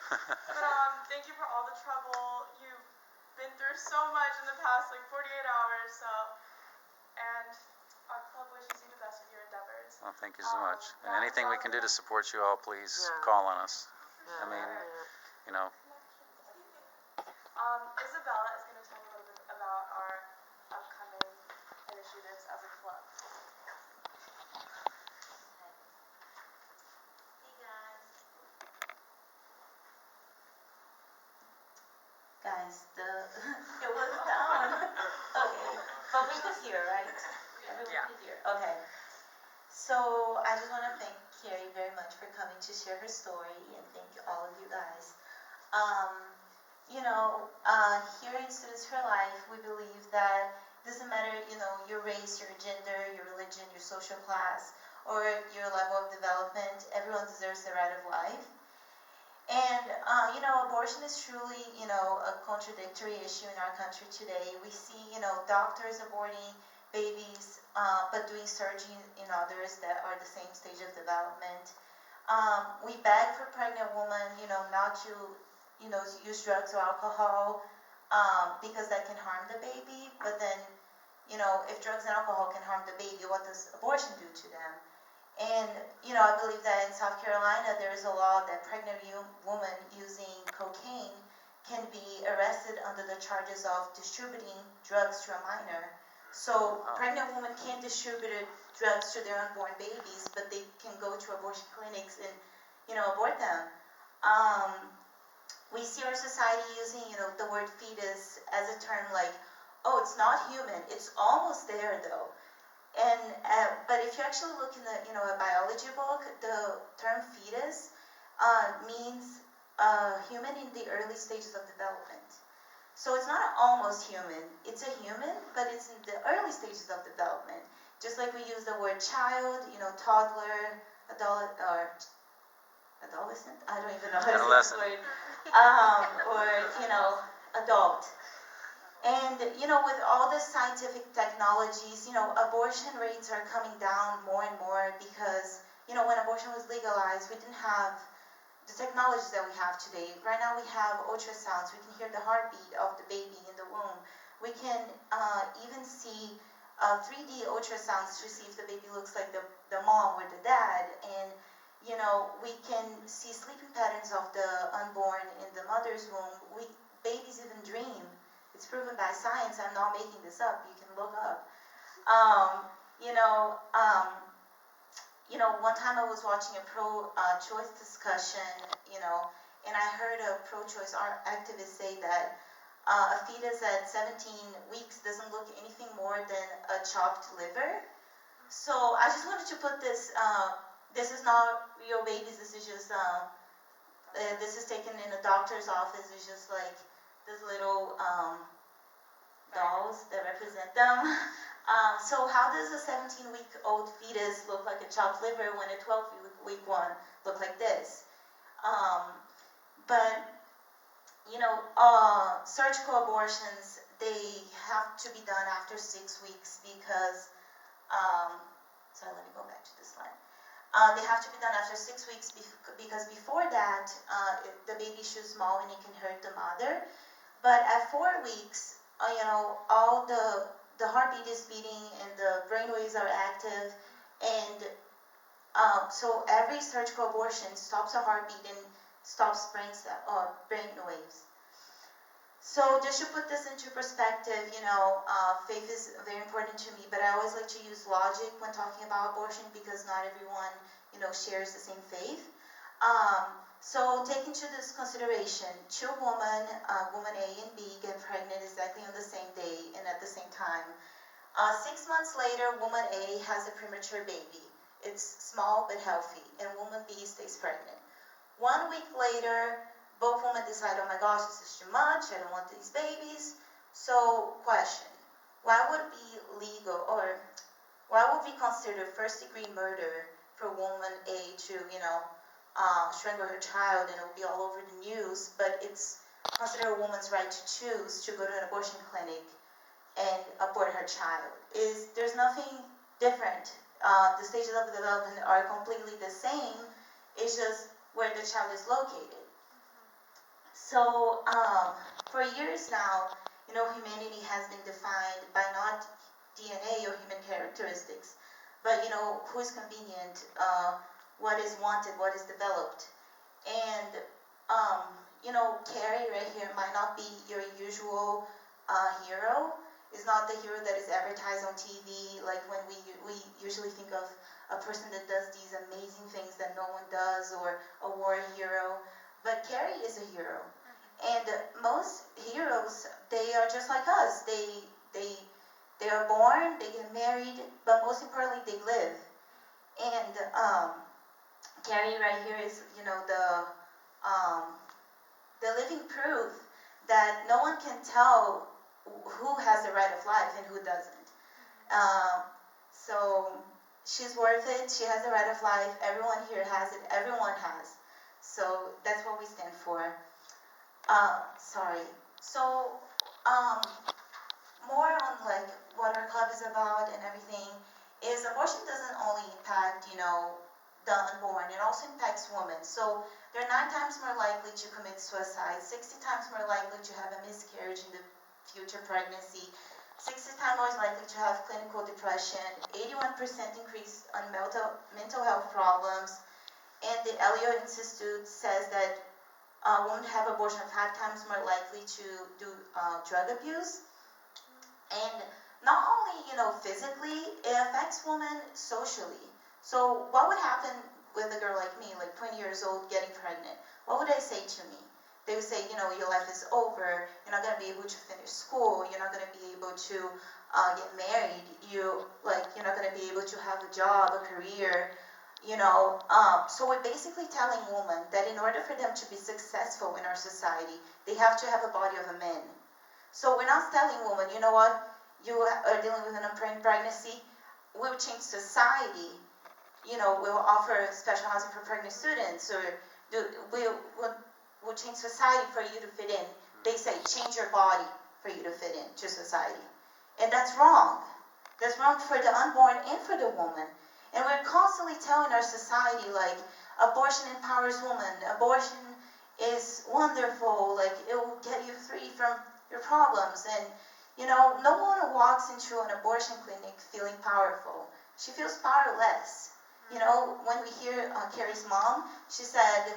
But thank you for all the trouble. You've been through so much in the past, like 48 hours. So, and our club wishes you the best with your endeavors. Well, thank you so much. And anything we can do to support you all, please Yeah. call on us. I mean, Yeah. you know, Isabela is going to tell you a little bit about our upcoming initiatives as a club. Guys, it was down. Okay, but we could hear, right? Everyone could hear. Okay. So I just want to thank Carrie very much for coming to share her story, and thank all of you guys. Here in Students for Life, we believe that it doesn't matter, your race, your gender, your religion, your social class, or your level of development. Everyone deserves the right of life. And, abortion is truly, a contradictory issue in our country today. We see, doctors aborting babies, but doing surgery in others that are the same stage of development. We beg for pregnant women, not to, use drugs or alcohol, because that can harm the baby. But then, if drugs and alcohol can harm the baby, what does abortion do to them? And, I believe that in South Carolina, there is a law that pregnant women using cocaine can be arrested under the charges of distributing drugs to a minor. So pregnant women can't distribute drugs to their unborn babies, but they can go to abortion clinics and, abort them. We see our society using, the word fetus as a term like, oh, it's not human. It's almost there, though. And but if you actually look in the a biology book, the term fetus means human in the early stages of development. So it's not almost human. It's a human, but it's in the early stages of development. Just like we use the word child, toddler, adolescent. I don't even know how to say this word. Or adult. And, with all the scientific technologies, abortion rates are coming down more and more because, when abortion was legalized, we didn't have the technologies that we have today. Right now we have ultrasounds. We can hear the heartbeat of the baby in the womb. We can even see 3D ultrasounds to see if the baby looks like the mom or the dad. And, we can see sleeping patterns of the unborn in the mother's womb. Babies even dream. It's proven by science. I'm not making this up. You can look up. One time I was watching a pro-choice discussion, and I heard a pro-choice activist say that a fetus at 17 weeks doesn't look anything more than a chopped liver. So I just wanted to put this. This is not real babies. This is just. This is taken in a doctor's office. It's just like this little dolls that represent them. So how does a 17-week-old fetus look like a chopped liver when a 12-week one look like this? But surgical abortions, they have to be done after 6 weeks because, sorry, let me go back to this slide. They have to be done after 6 weeks because before that, the baby's too small and it can hurt the mother. But at 4 weeks, all the heartbeat is beating and the brain waves are active, and so every surgical abortion stops a heartbeat and stops brain waves. So just to put this into perspective, faith is very important to me, but I always like to use logic when talking about abortion because not everyone, shares the same faith. So take into this consideration, two women, woman A and B, get pregnant exactly on the same day and at the same time. 6 months later, woman A has a premature baby. It's small but healthy, and woman B stays pregnant. 1 week later, both women decide, oh my gosh, this is too much, I don't want these babies. So, question, why would it be legal, or why would we consider first-degree murder for woman A to, strangle her child and it will be all over the news, but it's considered a woman's right to choose to go to an abortion clinic and abort her child? There's nothing different. The stages of development are completely the same. It's just where the child is located. So, for years now, humanity has been defined by not DNA or human characteristics, but, who is convenient, what is wanted, what is developed. And, Carrie right here might not be your usual hero. Is not the hero that is advertised on TV, like when we usually think of a person that does these amazing things that no one does, or a war hero. But Carrie is a hero. And most heroes, they are just like us. They are born, they get married, but most importantly, they live. And Carrie right here is, the living proof that no one can tell who has the right of life and who doesn't. So she's worth it. She has the right of life. Everyone here has it. Everyone has. So that's what we stand for. Sorry. So, more on like what our club is about and everything is abortion doesn't only impact, the unborn, it also impacts women. So they're 9 times more likely to commit suicide, 60 times more likely to have a miscarriage in the future pregnancy, 60 times more likely to have clinical depression, 81% increase on mental health problems, and the Elliott Institute says that women who have abortion are 5 times more likely to do drug abuse. And not only, physically, it affects women socially. So what would happen with a girl like me, like 20 years old, getting pregnant? What would they say to me? They would say, your life is over. You're not going to be able to finish school. You're not going to be able to get married. You're not going to be able to have a job, a career. So we're basically telling women that in order for them to be successful in our society, they have to have a body of a man. So we're not telling women, you know what, you are dealing with an unplanned pregnancy, we'll change society, we'll offer special housing for pregnant students, or we'll change society for you to fit in. They say, change your body for you to fit in to society. And that's wrong. That's wrong for the unborn and for the woman. And we're constantly telling our society, like, abortion empowers women, abortion is wonderful, like, it will get you free from your problems. And, no one walks into an abortion clinic feeling powerful. She feels powerless. When we hear Carrie's mom, she said,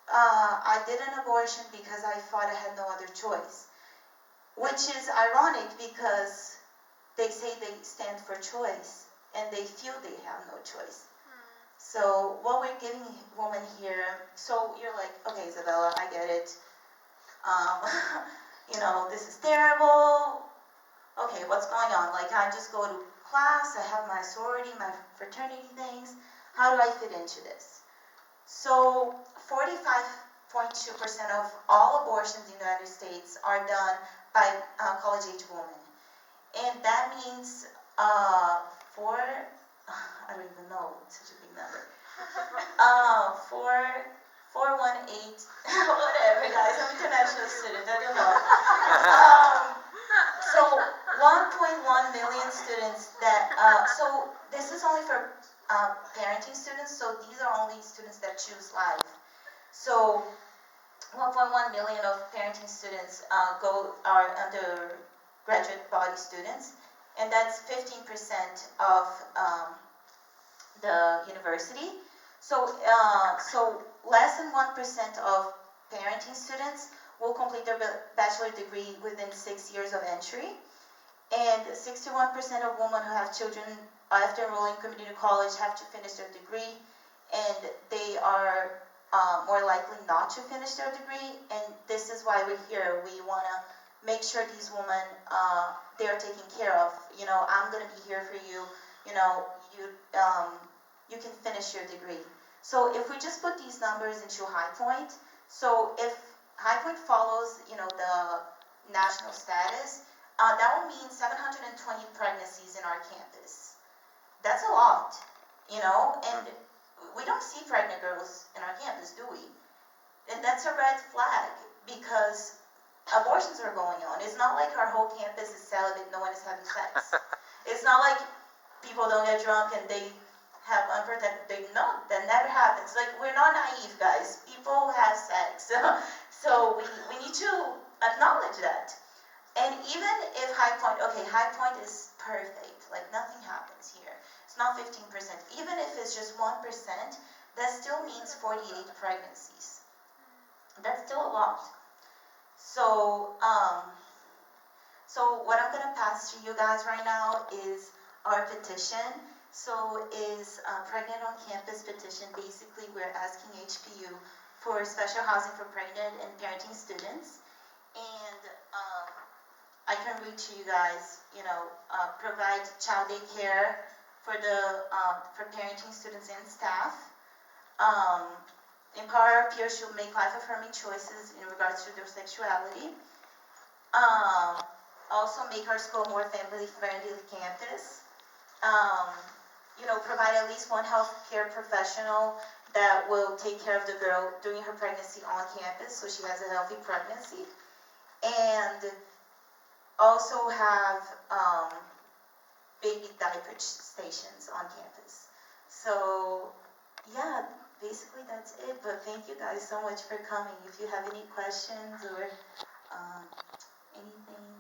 I did an abortion because I thought I had no other choice. Which is ironic because they say they stand for choice, and they feel they have no choice. So what we're giving women here, so you're like, okay, Isabela, I get it. This is terrible. Okay, what's going on? Like, I just go to class, I have my sorority, my fraternity things. How do I fit into this? So 45.2% of all abortions in the United States are done by college-age women. And that means I don't even know, it's such a big number. 418, whatever, guys, I'm an international student, I don't know. So 1.1 million students so this is only for parenting students, so these are only students that choose life. So 1.1 million of parenting students are undergraduate body students, and that's 15% of the university. So less than 1% of parenting students will complete their bachelor degree within 6 years of entry, and 61% of women who have children after enrolling in community college have to finish their degree, and they are more likely not to finish their degree. And this is why we're here. We want to make sure these women, they are taken care of. I'm going to be here for you. You can finish your degree. So if we just put these numbers into High Point, so if High Point follows, the national status, that will mean 720 pregnancies in our campus. That's a lot, and we don't see pregnant girls in our campus, do we? And that's a red flag, because abortions are going on. It's not like our whole campus is celibate, no one is having sex. It's not like people don't get drunk and they have unprotected, no, that never happens. Like, we're not naive, guys. People have sex. So we need to acknowledge that. And even if High Point is perfect, like nothing happens here. It's not 15%. Even if it's just 1%, that still means 48 pregnancies. That's still a lot. So, so what I'm gonna pass to you guys right now is our petition. So is Pregnant on Campus petition. Basically, we're asking HPU for special housing for pregnant and parenting students. And I can read to you guys, provide child daycare for for parenting students and staff. Empower our peers to make life-affirming choices in regards to their sexuality. Also make our school more family-friendly campus. Provide at least one healthcare professional that will take care of the girl during her pregnancy on campus, so she has a healthy pregnancy. And also have baby diaper stations on campus. So, yeah, basically that's it. But thank you guys so much for coming. If you have any questions or anything,